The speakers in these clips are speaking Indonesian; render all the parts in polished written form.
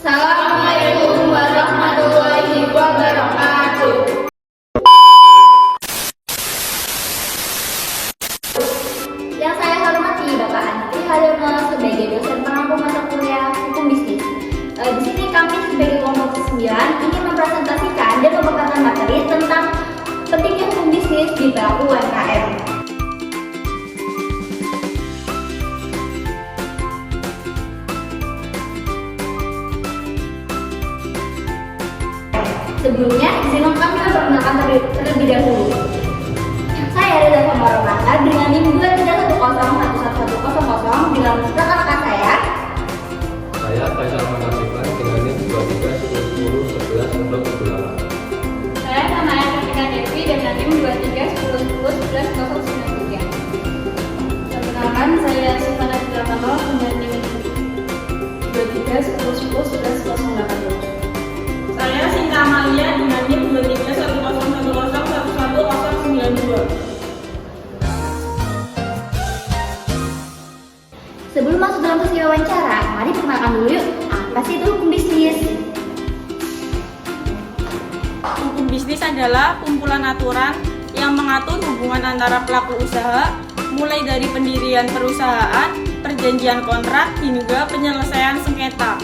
Assalamualaikum warahmatullahi wabarakatuh. Yang saya hormati Bapak Andri Haryono sebagai dosen pengampu mata kuliah Hukum Bisnis. Di sini kami sebagai kelompok 9 ingin mempresentasikan dan membawakan materi tentang pentingnya hukum bisnis di pelaku UMKM. Sebelumnya, izinkan kami memperkenalkan terlebih dahulu. Saya Reza Famaromata dengan NIM 231011110 dengan rekan-rekan saya. Saya Faisal Manasiban dengan NIM 23101111. Saya Samaya Kartika Devi dengan NIM 2310111093. Perkenalkan, saya Sifana Jilakano dengan NIM 2310111082. Saya Sinta Amalia dengan NIM 231011111092. Sebelum masuk dalam sesi wawancara, mari perkenalkan dulu yuk, apa sih itu hukum bisnis? Hukum bisnis adalah kumpulan aturan yang mengatur hubungan antara pelaku usaha, mulai dari pendirian perusahaan, perjanjian kontrak, hingga penyelesaian sengketa.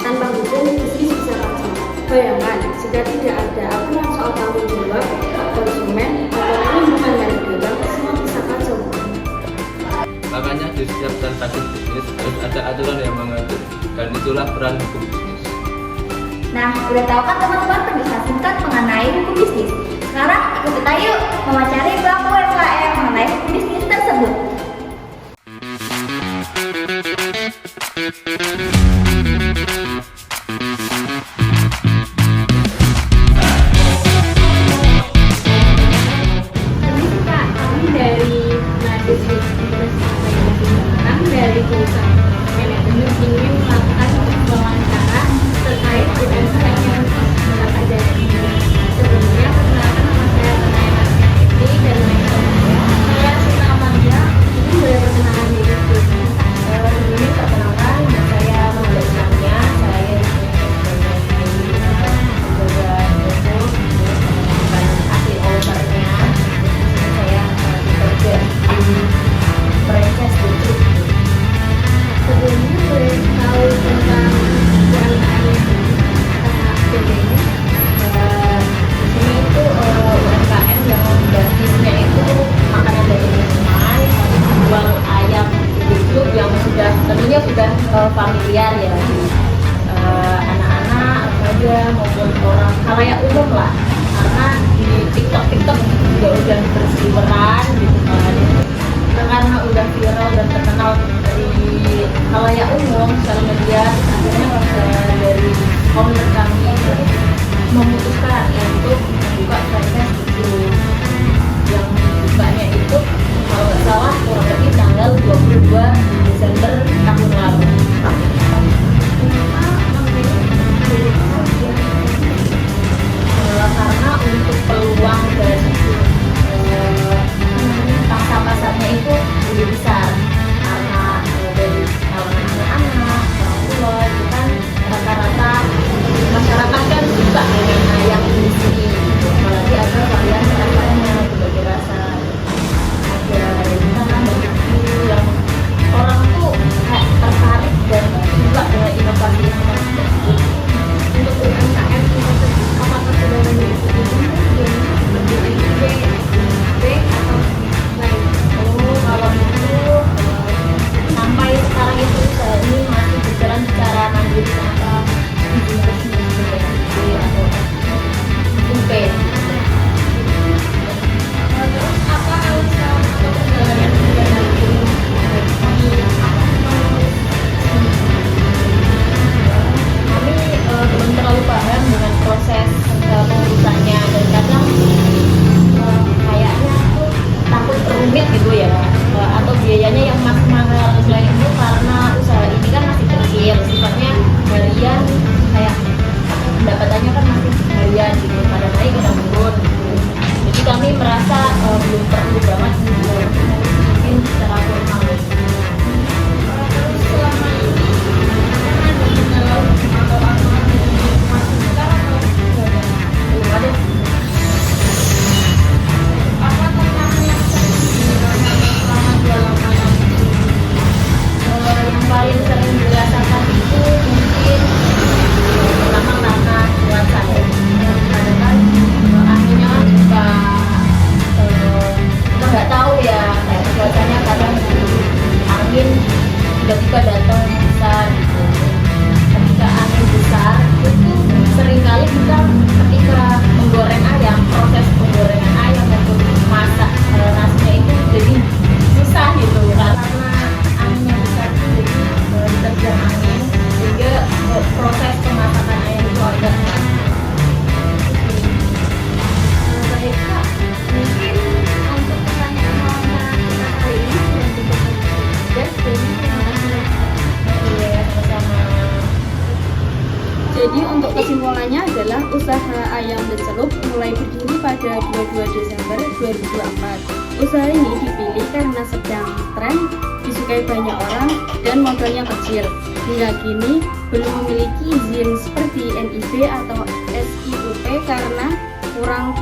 Tanpa hukum, bisnis bisa kacau. Bayangkan, jika tidak ada aturan soal tanggung jawab konsumen ataupun hubungan merek dagang, semua bisa kacau. Makanya di setiap transaksi bisnis harus ada aturan yang mengatur, dan itulah peran hukum bisnis. Nah, udah tahu kan teman-teman penjelasan singkat mengenai hukum bisnis? Sekarang ikut kita yuk mewawancari pelaku UMKM mengenai hukum bisnis tersebut. Kami dari Nadis dari perusahaan manajemen ingin melakukan wawancara terkait UMKM yang ada di sebelumnya. Perkenalkan, nama saya Tanaya Marketing dan saya Sinta Amalia. Ini boleh perkenalan diri dulu. Ini perkenalkan, saya menjelaskannya. Saya asli ownernya. Saya bekerja di franchise itu. Sebelumnya boleh tahu tentang UMKM yang bedanya. Di sini itu UMKM yang basisnya itu makanan dari minuman, jual ayam hidup yang sudah tentunya sudah familiar ya di anak-anak, remaja maupun orang khalayak umum lah, karena di TikTok juga udah berseliweran gitu kan. Karena udah viral dan terkenal di khalayak umum secara media, akhirnya dari owner kami memutuskan untuk membuka franchise itu. Yang bukanya itu kalau nggak salah kurang lebih tanggal 22 Desember tahun lalu. Karena untuk peluang dari pasar-pasarnya itu lebih besar, karena dari kalangan anak-anak, orang tua itu kan rata-rata masyarakat kan suka dengan ayam di sini, apalagi ada varian rasanya, berbagai rasa, ada rendang, barbecue yang orang untuk proses pemasakan ayam itu agar enak. Baik Kak, mungkin untuk pertanyaan wawancara kita kali ini sudah cukup dan sebelumnya terima kasih. Iya, sama-sama. Jadi untuk kesimpulannya adalah usaha ayam dan celup mulai berdiri pada 22 Desember 2004. Usaha ini dipilih karena sedang tren, disukai banyak orang, dan modalnya kecil. Hingga kini belum memiliki izin seperti NIB atau SIUP karena kurang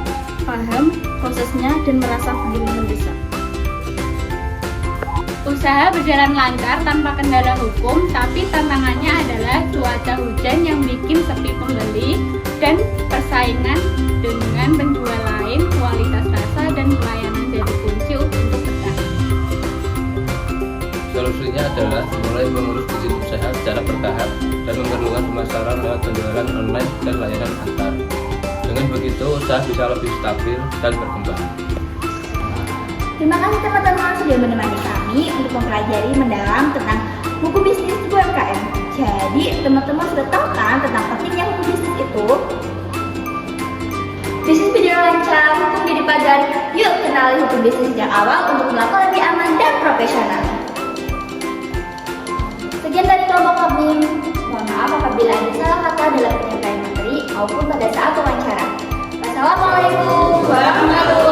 paham prosesnya dan merasa belum mendesak. Usaha berjalan lancar tanpa kendala hukum, tapi tantangannya adalah cuaca hujan yang bikin sepi pembeli dan persaingan dengan penjual lain. Kualitas rasa dan pelayanan jadi kunci untuk bertahan. Solusinya adalah mulai mengurus izin usaha secara bertahap dan memerlukan pemasaran lewat penjualan online dan layanan antar. Dengan begitu, usaha bisa lebih stabil dan berkembang. Terima kasih teman-teman sudah menemani kami untuk mempelajari mendalam tentang buku bisnis UMKM. Jadi teman-teman sudah tahu kan tentang pentingnya buku bisnis itu? Bisnis berjalan lancar, hukum jadi pagar. Yuk kenali hukum bisnis sejak awal untuk melakukan lebih aman dan profesional. Sekian dari kelompok Kabim. Mohon maaf apabila ada salah kata dalam penyampaian materi maupun pada saat wawancara. Wassalamualaikum warahmatullahi wabarakatuh.